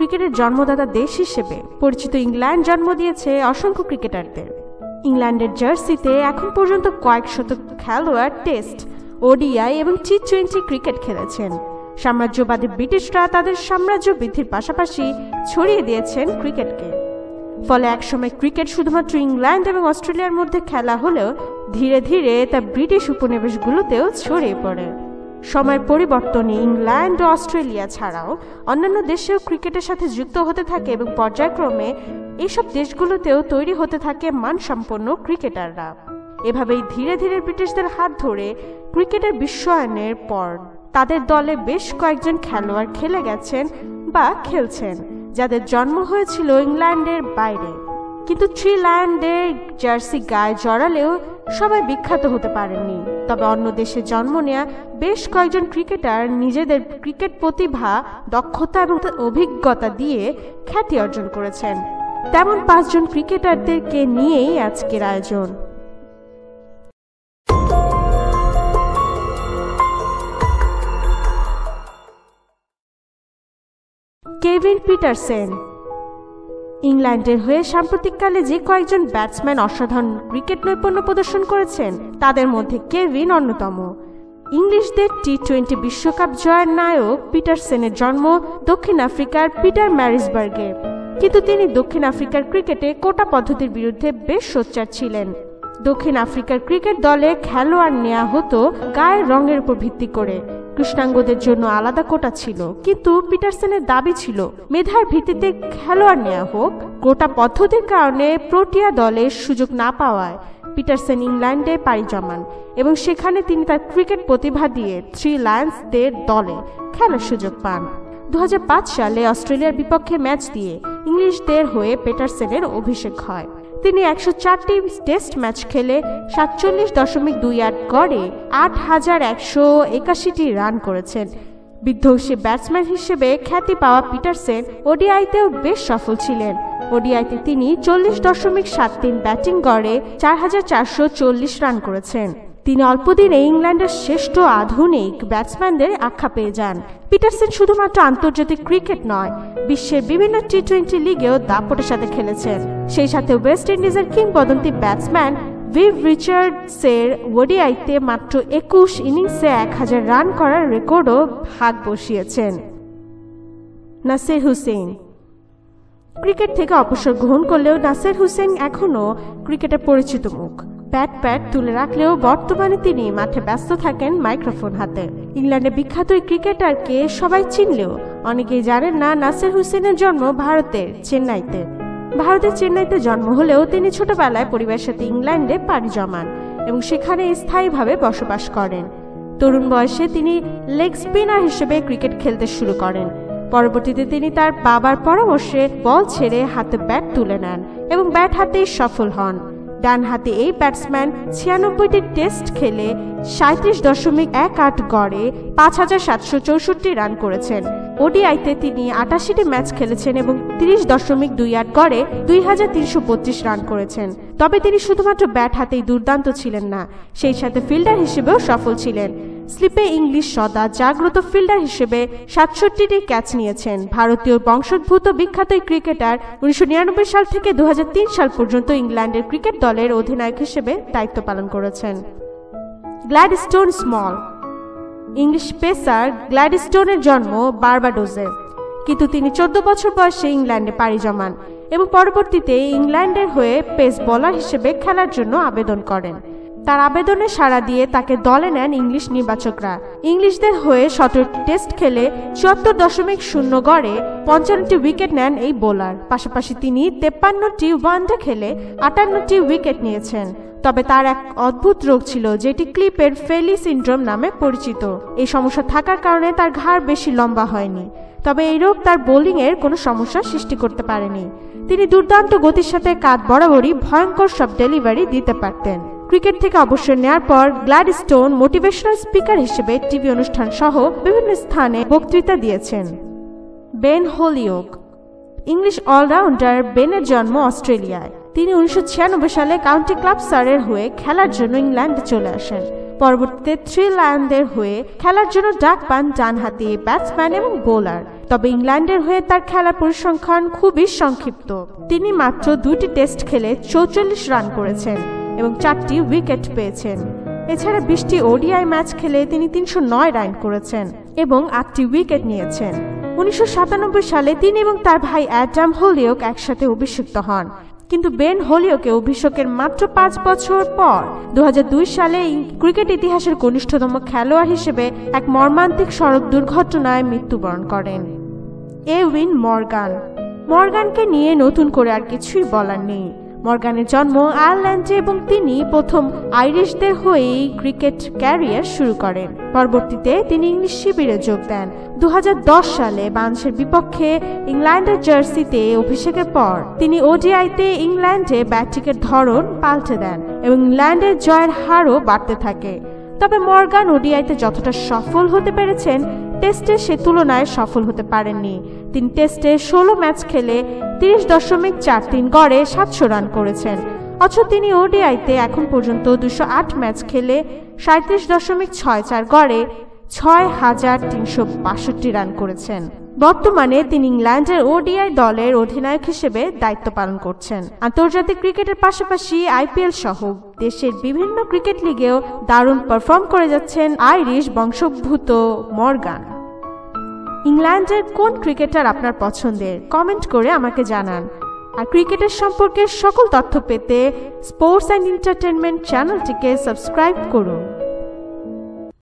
ক্রিকেটের জন্মদাতা দেশ হিসেবে পরিচিত ইংল্যান্ড জন্ম দিয়েছে অসংখ্য ক্রিকেটারদের। ইংল্যান্ডের জার্সিতে এখন পর্যন্ত কয়েক শত খেলোয়াড় টেস্ট, ওডিআই এবং টি20 ক্রিকেট খেলেছেন। সাম্রাজ্যবাদী ব্রিটিশরা তাদের সাম্রাজ্য বৃদ্ধির পাশাপাশি ছড়িয়ে দিয়েছেন ক্রিকেটকে। ফলে একসময় ক্রিকেট শুধুমাত্র ইংল্যান্ড এবং অস্ট্রেলিয়ার মধ্যে খেলা হলেও ধীরে ধীরে তা ব্রিটিশ উপনিবেশগুলোতেও ছড়িয়ে পড়ে। সময়ের পরিবর্তনে ইংল্যান্ড ও অস্ট্রেলিয়া ছাড়াও অন্যান্য দেশেও ক্রিকেটের সাথে যুক্ত হতে থাকে এবং পর্যায়ক্রমে এইসব দেশগুলোতেও তৈরি হতে থাকে মানসম্পন্ন ক্রিকেটাররা। এভাবেই ধীরে ধীরে ব্রিটিশদের হাত ধরে ক্রিকেটের বিশ্বায়নের পর তাদের দলে বেশ কয়েকজন খেলোয়াড় খেলে গেছেন বা খেলছেন, যাদের জন্ম হয়েছিল ইংল্যান্ডের বাইরে। কিন্তু থ্রি লায়নের জার্সি গায়ে জড়ালেও সবাই বিখ্যাত হতে পারেননি। তবে অন্য দেশে জন্ম নেয়া বেশ কয়েকজন ক্রিকেটার নিজেদের ক্রিকেট প্রতিভা, দক্ষতা এবং অভিজ্ঞতা দিয়ে খ্যাতি অর্জন করেছেন। তেমন 5 জন ক্রিকেটারদেরকে নিয়েই আজকের আয়োজন। Kevin Pietersen. ইংল্যান্ডের হয়ে সাম্প্রতিককালে যে কয়েকজন ব্যাটসম্যান অসাধারণ ক্রিকেট নৈপুণ্য প্রদর্শন করেছেন তাদের মধ্যে কেভিন অন্যতম। ইংলিশদের টি20 বিশ্বকাপ জয়ের নায়ক পিটারসেনের জন্ম দক্ষিণ আফ্রিকার পিটার ম্যারিজবার্গে, কিন্তু তিনি দক্ষিণ আফ্রিকার ক্রিকেটে কোটা পদ্ধতির বিরুদ্ধে বেশ সোচ্চার ছিলেন। দক্ষিণ আফ্রিকার ক্রিকেট দলে খেলোয়াড় নেওয়া হতো গায়ের রঙের উপর ভিত্তি করে। কৃষ্ণাঙ্গদের জন্য আলাদা কোটা ছিল, কিন্তু পিটারসেনের দাবি ছিল মেধার ভিত্তিতে খেলোয়াড় নেওয়া হোক। কোটা পদ্ধতির কারণে প্রোটিয়া দলে সুযোগ না পাওয়ায় পিটারসেন ইংল্যান্ডে পাড়ি জমান এবং সেখানে তিনি তার ক্রিকেট প্রতিভা দিয়ে থ্রি লায়ন্সদের দলে খেলার সুযোগ পান। 2005 সালে অস্ট্রেলিয়ার বিপক্ষে ম্যাচ দিয়ে ইংলিশদের হয়ে পিটারসেনের অভিষেক হয়। তিনি 104টি টেস্ট ম্যাচ খেলে 47.28 গড়ে 8181টি রান করেছেন। বিধ্বংসী ব্যাটসম্যান হিসেবে খ্যাতি পাওয়া পিটারসেন ওডিআইতেও বেশ সফল ছিলেন। ওডিআইতে তিনি 40.73 ব্যাটিং গড়ে 4440 রান করেছেন। তিনি অল্পদিনে ইংল্যান্ডের শ্রেষ্ঠ আধুনিক ব্যাটসম্যানদের আখ্যা পেয়ে যান। পিটারসেন শুধুমাত্র আন্তর্জাতিক ক্রিকেট নয়, বিশ্বের বিভিন্ন টি20 লিগেও দাপটের সাথে খেলেছেন। সেই সাথে ওয়েস্ট ইন্ডিজের কিংবদন্তি ব্যাটসম্যান ভিভ রিচার্ডসের ওডিআইতে মাত্র 21 ইনিংসে 1000 রান করার রেকর্ডও ভাগ বসিয়েছেন। নাসির হুসেইন। ক্রিকেট থেকে অবসর গ্রহণ করলেও নাসির হুসেইন এখনও ক্রিকেটের পরিচিত মুখ। ব্যাট তুলে রাখলেও বর্তমানে তিনি মাঠে ব্যস্ত থাকেন মাইক্রোফোন হাতে। ইংল্যান্ডের বিখ্যাত এই ক্রিকেটারকে সবাই চিনলেও অনেকেই জানেন না নাসির হুসেইনের জন্ম ভারতের চেন্নাইতে জন্ম হলেও তিনি ছোটবেলায় পরিবারের সাথে ইংল্যান্ডে পাড়ি জমান এবং সেখানে স্থায়ীভাবে বসবাস করেন। তরুণ বয়সে তিনি লেগ স্পিনার হিসেবে ক্রিকেট খেলতে শুরু করেন। পরবর্তীতে তিনি তার বাবার পরামর্শে বল ছেড়ে হাতে ব্যাট তুলে নেন এবং ব্যাট হাতেই সফল হন। ডান হাতে এই ব্যাটসম্যান 96টি টেস্ট খেলে 37.18 গড়ে 5764 রান করেছেন। ওডিআইতে তিনি 88টি ম্যাচ খেলেছেন এবং 30.28 গড়ে 2332 রান করেছেন। তবে তিনি শুধুমাত্র ব্যাট হাতেই দুর্দান্ত ছিলেন না, সেই সাথে ফিল্ডার হিসেবেও সফল ছিলেন। স্লিপে ইংলিশ সদা জাগ্রত ফিল্ডার হিসেবে 67টি ক্যাচ নিয়েছেন। ভারতীয় বংশোদ্ভূত বিখ্যাত ক্রিকেটার 1999 সাল থেকে 2003 সাল পর্যন্ত ইংল্যান্ডের ক্রিকেট দলের অধিনায়ক হিসেবে দায়িত্ব পালন করেছেন। Gladstone small. ইংলিশ পেসার গ্ল্যাডস্টোনের জন্ম বার্বাডোসে, কিন্তু তিনি 14 বছর বয়সে ইংল্যান্ডে পাড়ি জমান এবং পরবর্তীতে ইংল্যান্ডের হয়ে পেস বোলার হিসেবে খেলার জন্য আবেদন করেন। তার আবেদনে সাড়া দিয়ে তাকে দলে নেন ইংলিশ নির্বাচকরা। ইংলিশদের হয়ে 17টি টেস্ট খেলে 74.0 গড়ে 55টি উইকেট নেন এই বোলার। পাশাপাশি তিনি 53টি ওয়ানডে খেলে 58টি উইকেট নিয়েছেন। তবে তার এক অদ্ভুত রোগ ছিল, যেটি ক্লিপের ফেলি সিন্ড্রোম নামে পরিচিত। এই সমস্যা থাকার কারণে তার ঘাড় বেশি লম্বা হয়নি, তবে এই রোগ তার বোলিংয়ের কোনো সমস্যা সৃষ্টি করতে পারেনি। তিনি দুর্দান্ত গতির সাথে কাঁধ বরাবরই ভয়ঙ্কর সব ডেলিভারি দিতে পারতেন। ক্রিকেট থেকে অবসর নেওয়ার পর গ্ল্যাডস্টোন মোটিভেশনাল স্পিকার হিসেবে টিভি অনুষ্ঠান সহ বিভিন্ন স্থানে বক্তৃতা দিয়েছেন। বেন হোলিওক। ইংলিশ অলরাউন্ডার বেনের জন্ম অস্ট্রেলিয়ায়। তিনি 1996 সালে কাউন্টি ক্লাব সারের হয়ে খেলার জন্য ইংল্যান্ডে চলে আসেন। পরবর্তীতে থ্রি লায়নদের হয়ে খেলার জন্য ডাক পান ডানহাতি ব্যাটসম্যান এবং বোলার। তবে ইংল্যান্ডের হয়ে তার খেলার পরিসংখ্যান খুবই সংক্ষিপ্ত। তিনি মাত্র 2টি টেস্ট খেলে 44 রান করেছেন এবং 4টি উইকেট পেয়েছেন। এছাড়া 20টি ওডিআই ম্যাচ খেলে তিনি 309 রান করেছেন এবং 8টি উইকেট নিয়েছেন। 1997 সালে তিনি এবং তার ভাই অ্যাডাম হোলিওক একসাথে অভিষিক্ত হন, কিন্তু বেন হোলিওকে অভিষেকের মাত্র 5 বছর পর 2002 সালে ক্রিকেট ইতিহাসের কনিষ্ঠতম খেলোয়াড় হিসেবে এক মর্মান্তিক সড়ক দুর্ঘটনায় মৃত্যুবরণ করেন। Eoin Morgan. মর্গানকে নিয়ে নতুন করে আর কিছুই বলার নেই। মর্গানের জন্ম আয়ারল্যান্ডে এবং তিনি প্রথম আইরিশদের হয়েই ক্রিকেট ক্যারিয়ার শুরু করেন। পরবর্তীতে তিনি ইংলিশ শিবিরে যোগ দেন। 2010 সালে বাংলাদেশের বিপক্ষে ইংল্যান্ডের জার্সিতে অভিষেকের পর তিনি ওডিআইতে ইংল্যান্ডে ব্যাটিংয়ের ধরন পাল্টে দেন এবং ইংল্যান্ডের জয়ের হারও বাড়তে থাকে। তবে মর্গান ওডিআইতে যতটা সফল হতে পেরেছেন, টেস্টে সে তুলনায় সফল হতে পারেননি। তিনি টেস্টে 16 ম্যাচ খেলে 30.43 গড়ে 700 রান করেছেন, অথচ তিনি ওডিআইতে এখন পর্যন্ত 208 ম্যাচ খেলে 37.64 গড়ে 6,362 রান করেছেন। বর্তমানে তিনি ইংল্যান্ডের ওডিআই দলের অধিনায়ক হিসেবে দায়িত্ব পালন করছেন। আন্তর্জাতিক ক্রিকেটের পাশাপাশি আইপিএল সহ দেশের বিভিন্ন ক্রিকেট লিগেও দারুণ পারফর্ম করে যাচ্ছেন আইরিশ বংশোদ্ভূত মর্গান। ইংল্যান্ডের কোন ক্রিকেটার আপনার পছন্দের? কমেন্ট করে আমাকে জানান। আর ক্রিকেটের সম্পর্কে সকল তথ্য পেতে স্পোর্টস অ্যান্ড এন্টারটেইনমেন্ট চ্যানেলটিকে সাবস্ক্রাইব করুন।